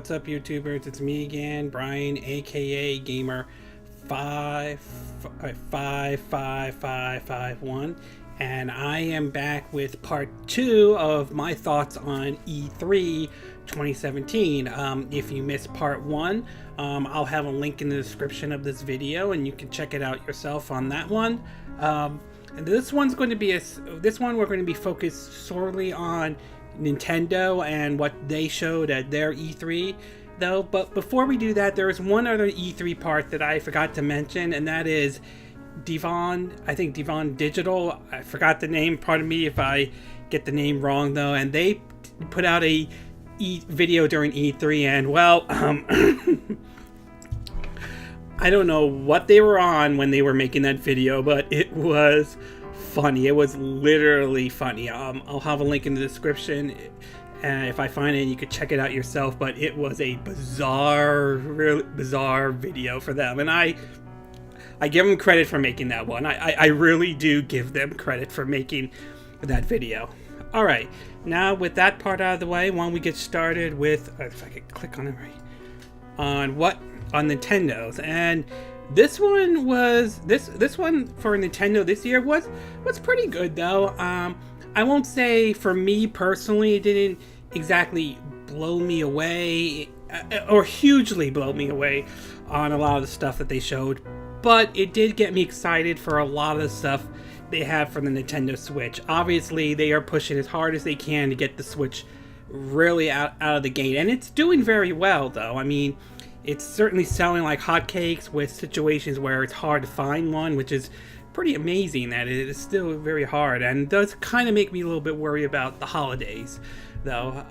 what's up, YouTubers? It's me again, Brian, aka Gamer 555551, and I am back with part 2 of my thoughts on E3 2017. If you missed part 1, I'll have a link in the description of this video, and you can check it out yourself on that one. And this one's going to be we're going to be focused solely on Nintendo and what they showed at their E3 though. But before we do that, there is one other E3 part that I forgot to mention, and that is Devon Digital. I forgot the name, pardon me if I get the name wrong though, and they put out a video during E3, and well, I don't know what they were on when they were making that video, but it was funny. It was literally funny. I'll have a link in the description, and if I find it, you could check it out yourself. But it was a really bizarre video for them, and I give them credit for making that one. I really do give them credit for making that video. All right, now with that part out of the way, why don't we get started with, if I could click on it right, on Nintendo's. And this one for Nintendo this year was pretty good though. I won't say for me personally it didn't exactly blow me away or hugely blow me away on a lot of the stuff that they showed, but it did get me excited for a lot of the stuff they have for the Nintendo Switch. Obviously they are pushing as hard as they can to get the Switch really out of the gate, and it's doing very well though. I mean, it's certainly selling like hotcakes, with situations where it's hard to find one, which is pretty amazing that it is still very hard, and does kind of make me a little bit worried about the holidays though.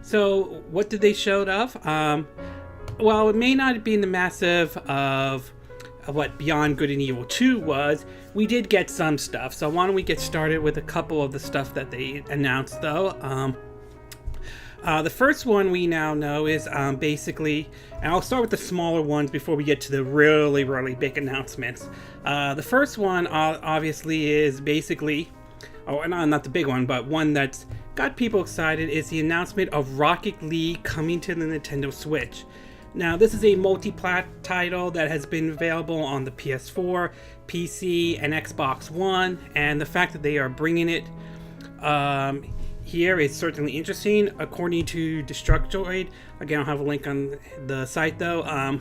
So what did they show off? Well, it may not be in the massive of what Beyond Good and Evil 2 was. We did get some stuff, so why don't we get started with a couple of the stuff that they announced though. The first one we now know is basically, and I'll start with the smaller ones before we get to the really big announcements. The first one obviously is basically, not the big one, but one that's got people excited, is the announcement of Rocket League coming to the Nintendo Switch. Now, this is a multi-plat title that has been available on the PS4, PC, and Xbox One, and the fact that they are bringing it here is certainly interesting. According to Destructoid, again, I'll have a link on the site though,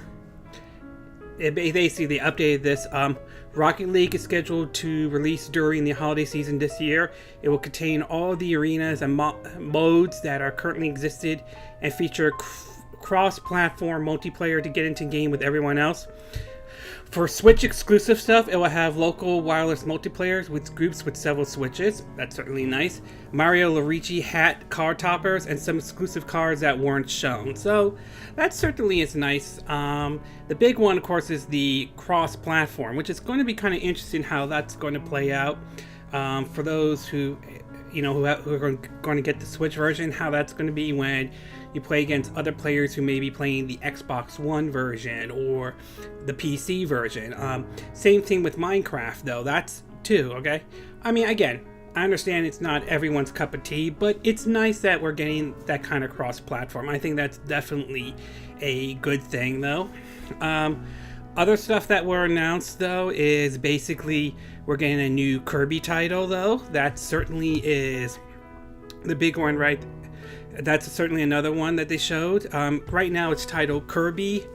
basically they updated this. Rocket League is scheduled to release during the holiday season this year. It will contain all the arenas and modes that are currently existed, and feature cross-platform multiplayer to get into game with everyone else. For Switch exclusive stuff, it will have local wireless multiplayers with groups with several Switches. That's certainly nice. Mario Luigi hat card toppers and some exclusive cards that weren't shown. So that certainly is nice. The big one, of course, is the cross-platform, which is going to be kind of interesting how that's going to play out. For those who are going to get the Switch version, how that's going to be when you play against other players who may be playing the Xbox One version or the PC version. Same thing with Minecraft though, that's too, okay? I mean, again, I understand it's not everyone's cup of tea, but it's nice that we're getting that kind of cross-platform. I think that's definitely a good thing though. Other stuff that were announced though is basically we're getting a new Kirby title though. That certainly is the big one, right? That's certainly another one that they showed. Right now it's titled Kirby,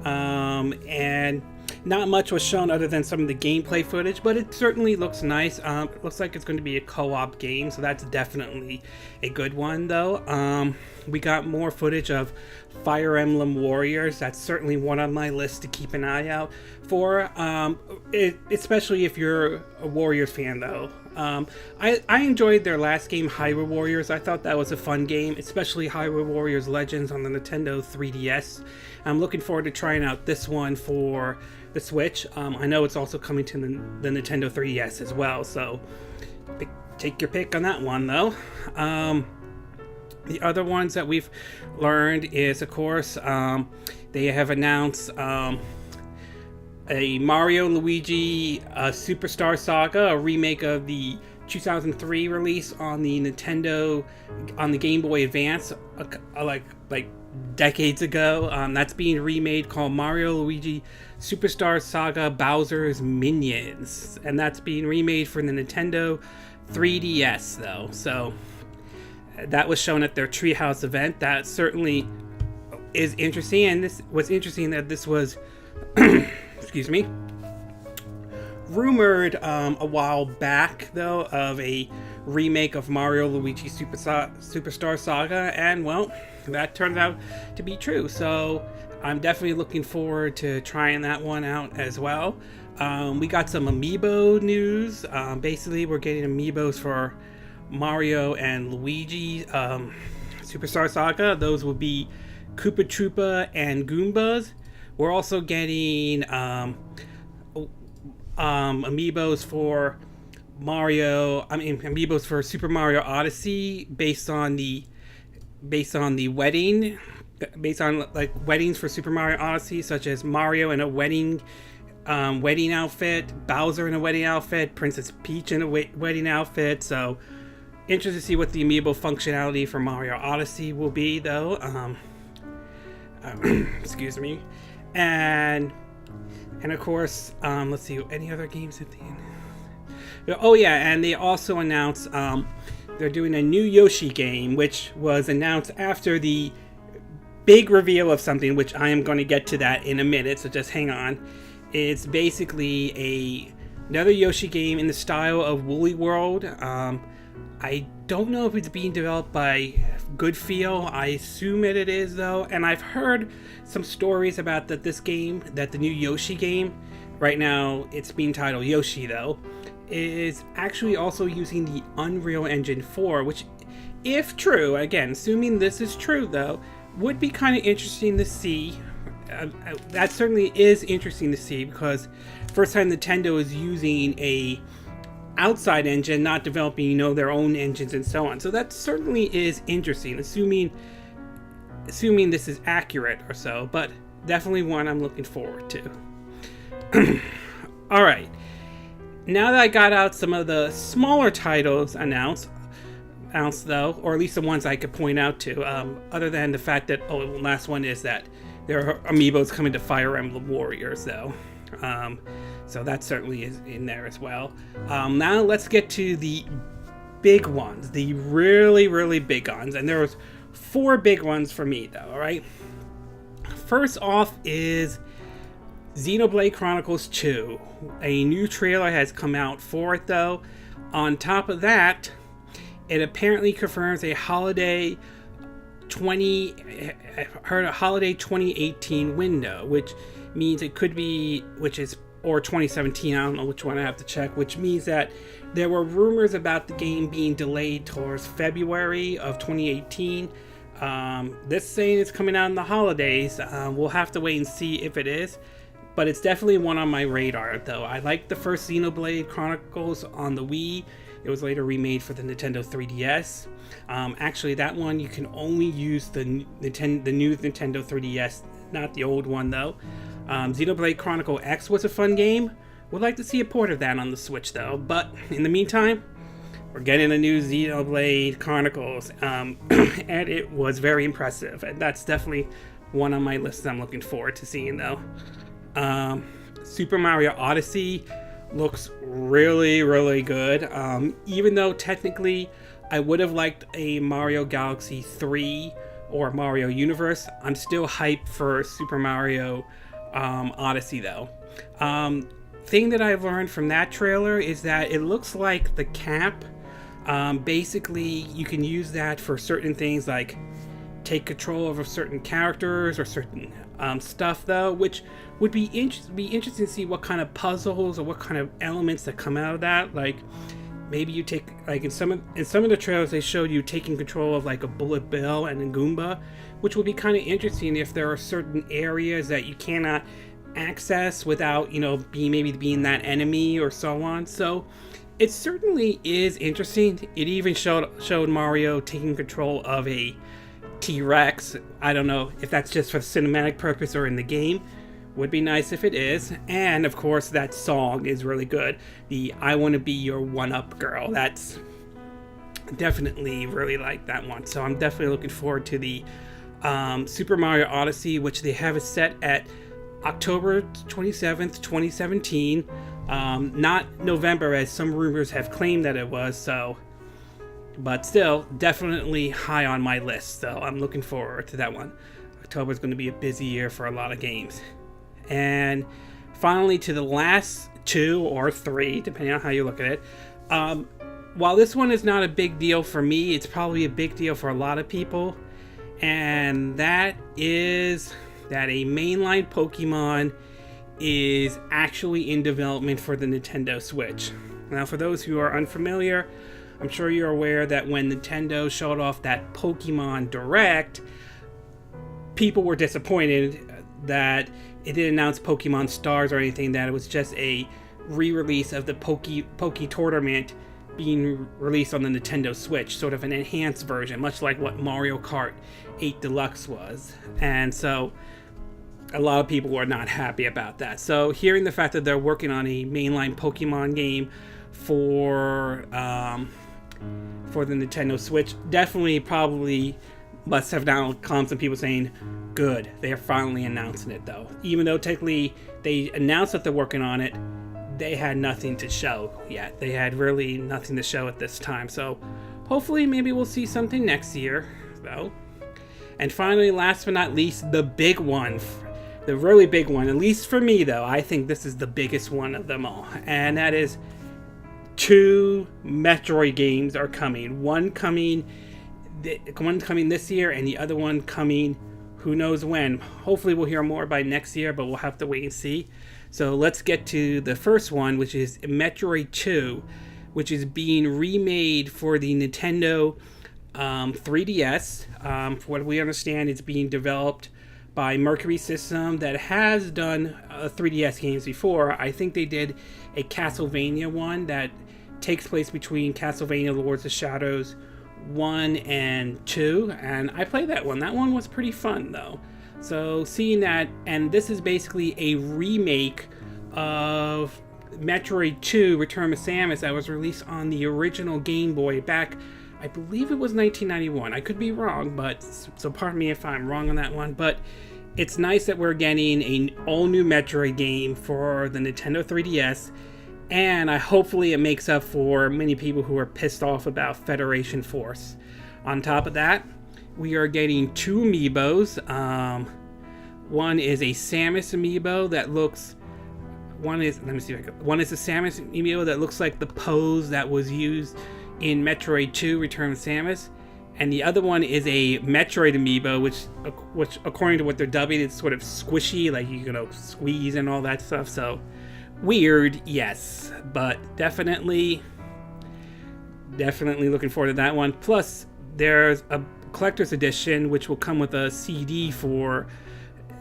and not much was shown other than some of the gameplay footage, but it certainly looks nice. It looks like it's going to be a co-op game, so that's definitely a good one though. We got more footage of Fire Emblem Warriors. That's certainly one on my list to keep an eye out for, especially if you're a Warriors fan though. I enjoyed their last game, Hyrule Warriors. I thought that was a fun game, especially Hyrule Warriors Legends on the Nintendo 3DS. I'm looking forward to trying out this one for the Switch. I know it's also coming to the Nintendo 3DS as well, so take your pick on that one though. The other ones that we've learned is, of course, they have announced a Mario Luigi Superstar Saga, a remake of the 2003 release on the Nintendo, on the Game Boy Advance, like decades ago. That's being remade, called Mario Luigi Superstar Saga Bowser's Minions, and that's being remade for the Nintendo 3DS though. So that was shown at their Treehouse event. That certainly is interesting, and this was interesting that this was excuse me, rumored a while back though of a remake of Mario Luigi Superstar Saga, and well, that turned out to be true. So I'm definitely looking forward to trying that one out as well. We got some amiibo news. Basically, we're getting amiibos for Mario and Luigi Superstar Saga. Those will be Koopa Troopa and Goombas. We're also getting amiibos for amiibos for Super Mario Odyssey based on the weddings for Super Mario Odyssey, such as Mario in a wedding outfit, Bowser in a wedding outfit, Princess Peach in a wedding outfit. So interested to see what the amiibo functionality for Mario Odyssey will be though. Excuse me. And of course, let's see, any other games at the end? Oh yeah, and they also announced they're doing a new Yoshi game, which was announced after the big reveal of something, which I am going to get to that in a minute, so just hang on. It's basically another Yoshi game in the style of Woolly World. I don't know if it's being developed by Good Feel. I assume it is though, and I've heard some stories about that the new Yoshi game, right now it's being titled Yoshi though, is actually also using the Unreal Engine 4, which, if true, again, assuming this is true though, would be kind of interesting to see. That certainly is interesting to see, because first time Nintendo is using a outside engine, not developing, their own engines and so on. So that certainly is interesting, assuming this is accurate or so, but definitely one I'm looking forward to. All right. Now that I got out some of the smaller titles announced though, or at least the ones I could point out to, other than the fact that, the last one is that there are amiibos coming to Fire Emblem Warriors though. So that certainly is in there as well. Now let's get to the big ones, the really, really big ones. And there was 4 big ones for me though, alright? First off is Xenoblade Chronicles 2. A new trailer has come out for it though. On top of that, it apparently confirms a holiday 2018 window, which means it could be, or 2017, I don't know which one, I have to check, which means that there were rumors about the game being delayed towards February of 2018. This saying it's coming out in the holidays. We'll have to wait and see if it is, but it's definitely one on my radar though. I like the first Xenoblade Chronicles on the Wii. It was later remade for the Nintendo 3DS. Actually, that one you can only use the new Nintendo 3DS, not the old one though. Xenoblade Chronicle X was a fun game. Would like to see a port of that on the Switch though, but in the meantime, we're getting a new Xenoblade Chronicles, and it was very impressive, and that's definitely one on my list I'm looking forward to seeing though. Super Mario Odyssey looks really, really good, even though technically I would have liked a Mario Galaxy 3 or Mario Universe. I'm still hyped for Super Mario Odyssey though. Thing that I've learned from that trailer is that it looks like the cap, basically you can use that for certain things like take control over certain characters or certain stuff though, which would be interesting to see what kind of puzzles or what kind of elements that come out of that. Like maybe you take, like in some of the trailers they showed you taking control of like a Bullet Bill and a Goomba, which would be kind of interesting if there are certain areas that you cannot access without being that enemy or so on. So it certainly is interesting. It even showed Mario taking control of a T-Rex. I don't know if that's just for cinematic purpose or in the game, Would be nice if it is. And of course, that song is really good. The I Want to Be Your One-Up Girl. That's definitely really like that one. So I'm definitely looking forward to the Super Mario Odyssey, which they have it set at October 27th, 2017. Not November, as some rumors have claimed that it was. So, but still, definitely high on my list. So I'm looking forward to that one. October is going to be a busy year for a lot of games. And finally, to the last 2 or 3, depending on how you look at it. While this one is not a big deal for me, it's probably a big deal for a lot of people. And that is that a mainline Pokemon is actually in development for the Nintendo Switch. Now, for those who are unfamiliar, I'm sure you're aware that when Nintendo showed off that Pokemon Direct, people were disappointed that it didn't announce Pokemon Stars or anything, that it was just a re-release of the Poke Tournament being released on the Nintendo Switch, sort of an enhanced version, much like what Mario Kart 8 Deluxe was. And so a lot of people were not happy about that. So hearing the fact that they're working on a mainline Pokemon game for the Nintendo Switch definitely probably must have now calmed some people saying, good, they are finally announcing it though. Even though technically they announced that they're working on it, they had nothing to show yet. They had really nothing to show at this time. So hopefully maybe we'll see something next year though. And finally, last but not least, the big one. The really big one, at least for me though, I think this is the biggest one of them all. And that is 2 Metroid games are coming. One coming this year and the other one coming who knows when. Hopefully we'll hear more by next year, but we'll have to wait and see. So let's get to the first one, which is Metroid 2, which is being remade for the Nintendo 3DS. For what we understand, it's being developed by Mercury System that has done 3DS games before. I think they did a Castlevania one that takes place between Castlevania Lords of Shadows 1 and 2, and I played that one. That one was pretty fun though. So seeing that, and this is basically a remake of Metroid 2 Return of Samus that was released on the original Game Boy back, I believe it was 1991. I could be wrong, but so pardon me if I'm wrong on that one. But it's nice that we're getting an all-new Metroid game for the Nintendo 3DS, and hopefully it makes up for many people who are pissed off about Federation Force. On top of that, we are getting 2 amiibos. One is a Samus amiibo that looks. One is a Samus amiibo that looks like the pose that was used in Metroid 2 Return of Samus, and the other one is a Metroid amiibo, which according to what they're dubbing, it's sort of squishy, like you squeeze and all that stuff. So weird, yes, but definitely looking forward to that one. Plus, there's a collector's edition which will come with a CD for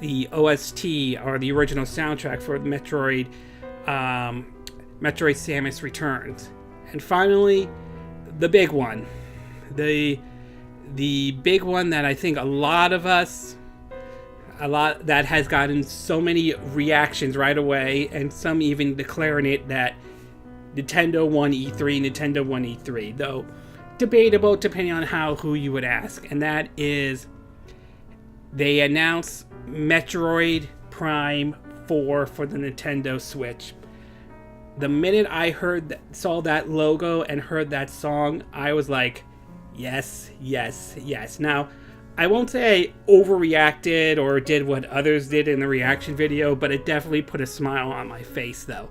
the OST, or the original soundtrack for Metroid Samus Returns. And finally, the big one, the big one that I think a lot that has gotten so many reactions right away, and some even declaring it that Nintendo won E3, though debatable depending on who you would ask. And that is, they announced Metroid Prime 4 for the Nintendo Switch. The minute I saw that logo and heard that song, I was like, yes, yes, yes. Now, I won't say I overreacted or did what others did in the reaction video, but it definitely put a smile on my face, though.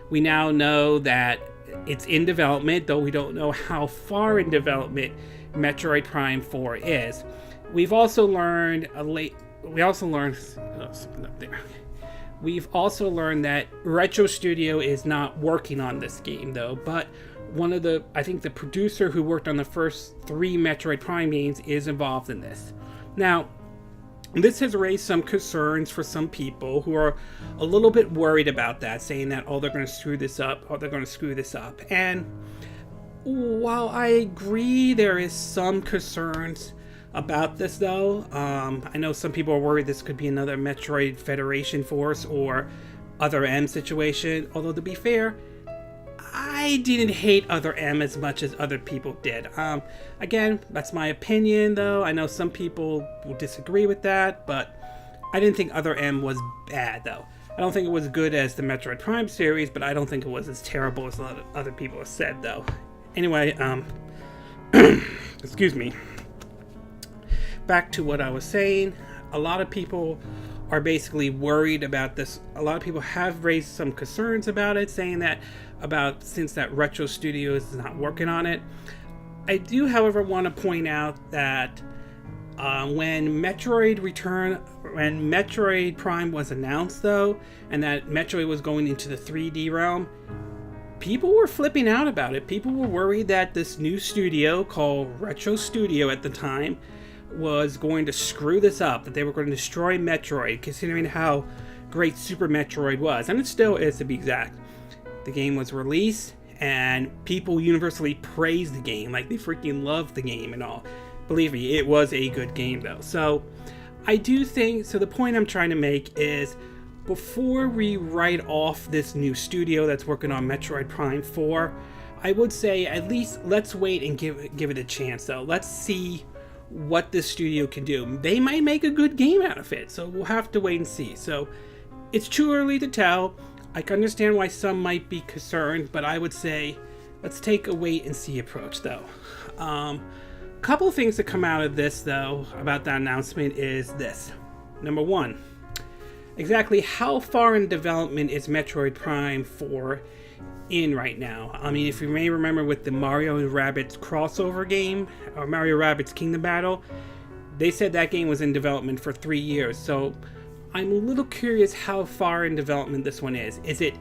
We now know that it's in development, though we don't know how far in development Metroid Prime 4 is. We've also learned that Retro Studio is not working on this game, though, but I think the producer who worked on the first 3 Metroid Prime games is involved in this. Now, this has raised some concerns for some people who are a little bit worried about that, saying that, they're going to screw this up, And while I agree there is some concerns about this though. I know some people are worried this could be another Metroid Federation Force or Other M situation, although to be fair, I didn't hate Other M as much as other people did. Again, that's my opinion though. I know some people will disagree with that, but I didn't think Other M was bad though. I don't think it was good as the Metroid Prime series, but I don't think it was as terrible as a lot of other people have said though. Anyway, excuse me. Back to what I was saying, a lot of people are basically worried about this. A lot of people have raised some concerns about it, saying that since that Retro Studios is not working on it. I do, however, want to point out that when Metroid Prime was announced, though, and that Metroid was going into the 3D realm, people were flipping out about it. People were worried that this new studio, called Retro Studio at the time, was going to screw this up, that they were going to destroy Metroid, considering how great Super Metroid was, and it still is to be exact. The game was released, and people universally praised the game, like they freaking loved the game and all. Believe me, it was a good game though. So I do think, so the point I'm trying to make is, before we write off this new studio that's working on Metroid Prime 4, I would say at least let's wait and give it a chance though. Let's see what this studio can do. They might make a good game out of it, so we'll have to wait and see. So it's too early to tell. I can understand why some might be concerned, but I would say let's take a wait and see approach though. Couple of things that come out of this though about that announcement is this. Number one, exactly how far in development is Metroid Prime 4 in right now? I mean, if you may remember with the Mario and Rabbids crossover game, or Mario Rabbids Kingdom Battle, they said that game was in development for 3 years. So I'm a little curious how far in development this one is. Is it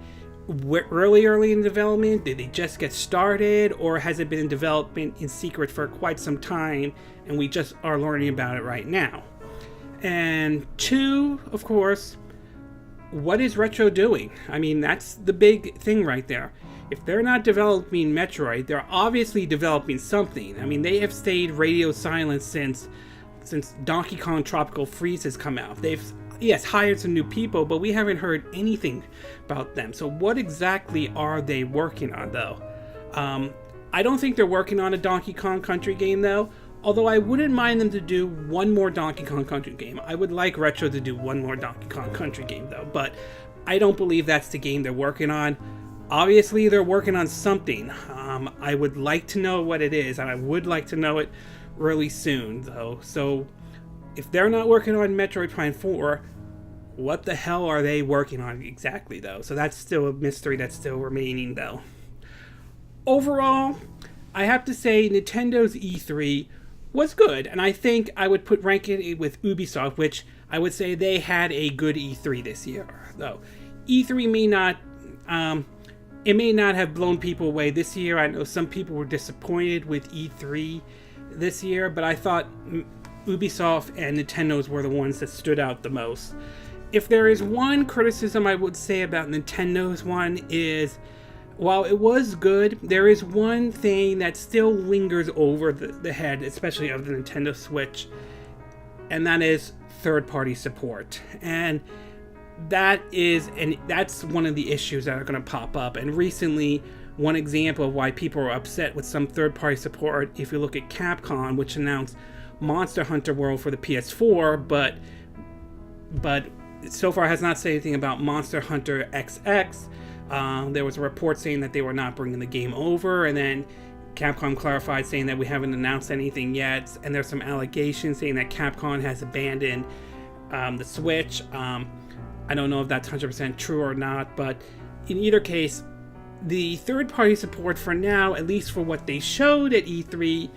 early in development? Did they just get started? Or has it been in development in secret for quite some time and we just are learning about it right now? And two, of course, what is Retro doing? I mean, that's the big thing right there. If they're not developing Metroid, they're obviously developing something. I mean, they have stayed radio silent since Donkey Kong Tropical Freeze has come out. They've, yes, hired some new people, but we haven't heard anything about them. So what exactly are they working on, though? I don't think they're working on a Donkey Kong Country game, though. Although I wouldn't mind them to do one more Donkey Kong Country game. I would like Retro to do one more Donkey Kong Country game, though. But I don't believe that's the game they're working on. Obviously, they're working on something. I would like to know what it is, and I would like to know it really soon, though. So, if they're not working on Metroid Prime 4, what the hell are they working on exactly, though? So that's still a mystery that's still remaining, though. Overall, I have to say Nintendo's E3 was good, and I think I would rank it with Ubisoft, which I would say they had a good E3 this year. Though E3 may not, it may not have blown people away this year. I know some people were disappointed with E3 this year, but I thought Ubisoft and Nintendo's were the ones that stood out the most. If there is one criticism I would say about Nintendo's one is, while it was good, there is one thing that still lingers over the head, especially of the Nintendo Switch, and that is third-party support. And that's one of the issues that are going to pop up. And recently, one example of why people are upset with some third-party support, if you look at Capcom, which announced Monster Hunter World for the PS4, but so far has not said anything about Monster Hunter XX. There was a report saying that they were not bringing the game over, and then Capcom clarified saying that we haven't announced anything yet, and there's some allegations saying that Capcom has abandoned the Switch. I don't know if that's 100% true or not, but in either case, the third-party support for now, at least for what they showed at E3,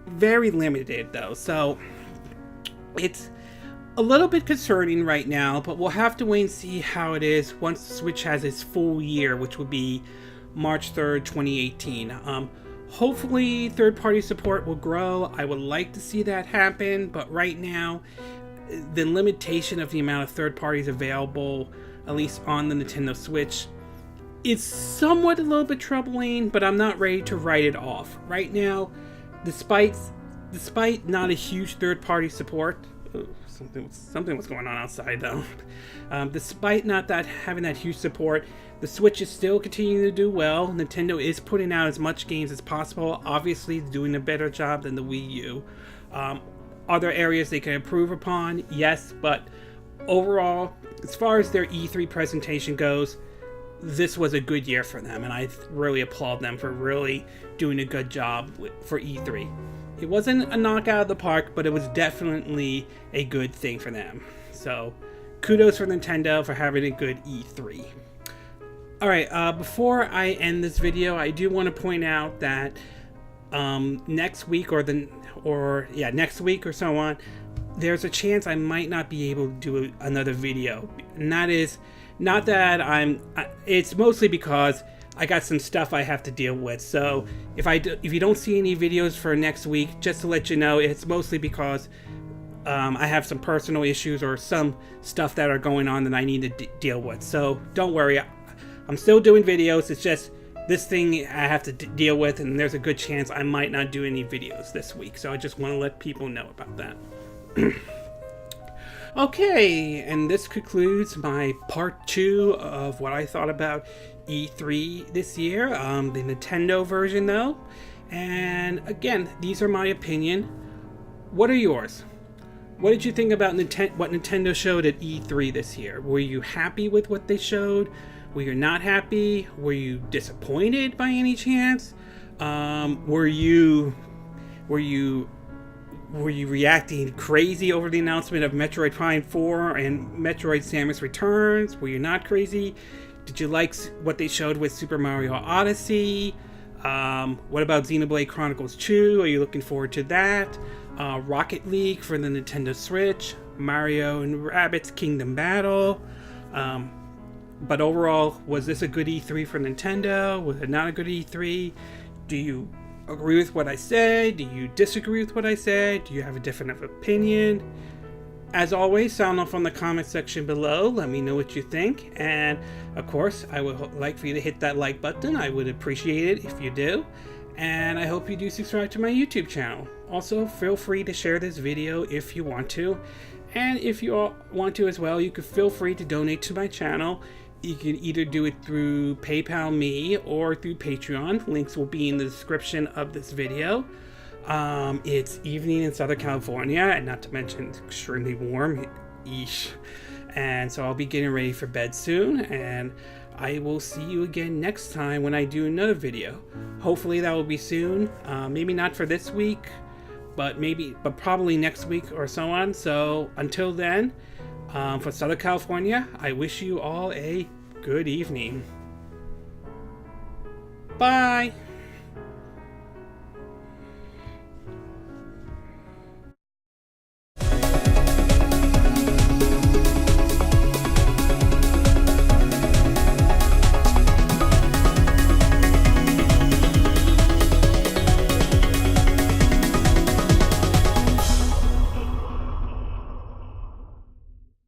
very limited though, so it's a little bit concerning right now, but we'll have to wait and see how it is once the Switch has its full year, which would be March 3rd, 2018. Hopefully third-party support will grow. I would like to see that happen, but right now, the limitation of the amount of third parties available, at least on the Nintendo Switch, is somewhat a little bit troubling, but I'm not ready to write it off. Right now, despite despite not a huge third-party support, something was going on outside though. Despite not having that huge support, the Switch is still continuing to do well. Nintendo is putting out as much games as possible. Obviously, doing a better job than the Wii U. Are there areas they can improve upon? Yes, but overall, as far as their E3 presentation goes, this was a good year for them, and I really applaud them for really doing a good job for E3. It wasn't a knockout of the park, but it was definitely a good thing for them. So, kudos for Nintendo for having a good E3. Alright, before I end this video, I do want to point out that next week next week or so on, there's a chance I might not be able to do another video. And that is, not that it's mostly because I got some stuff I have to deal with. So if you don't see any videos for next week, just to let you know, it's mostly because I have some personal issues or some stuff that are going on that I need to deal with. So don't worry, I'm still doing videos. It's just this thing I have to deal with, and there's a good chance I might not do any videos this week. So I just want to let people know about that. Okay, and this concludes my part 2 of what I thought about E3 this year, the Nintendo version though. And again, these are my opinion. What are yours? What did you think about what Nintendo showed at E3 this year? Were you happy with what they showed? Were you not happy? Were you disappointed by any chance? Were you reacting crazy over the announcement of Metroid Prime 4 and Metroid Samus Returns? Were you not crazy? Did you like what they showed with Super Mario Odyssey? What about Xenoblade Chronicles 2? Are you looking forward to that? Rocket League for the Nintendo Switch? Mario and Rabbids Kingdom Battle? But overall, was this a good E3 for Nintendo? Was it not a good E3? Do you agree with what I said? Do you disagree with what I said? Do you have a different opinion? As always, sound off on the comment section below. Let me know what you think. And of course, I would like for you to hit that like button. I would appreciate it if you do. And I hope you do subscribe to my YouTube channel. Also, feel free to share this video if you want to. And if you all want to as well, you could feel free to donate to my channel. You can either do it through PayPal me or through Patreon. Links will be in the description of this video. It's evening in Southern California, and not to mention it's extremely warm. Eesh. And so I'll be getting ready for bed soon, and I will see you again next time when I do another video. Hopefully that will be soon. Maybe not for this week, but probably next week or so on. So until then, for Southern California, I wish you all a good evening. Bye!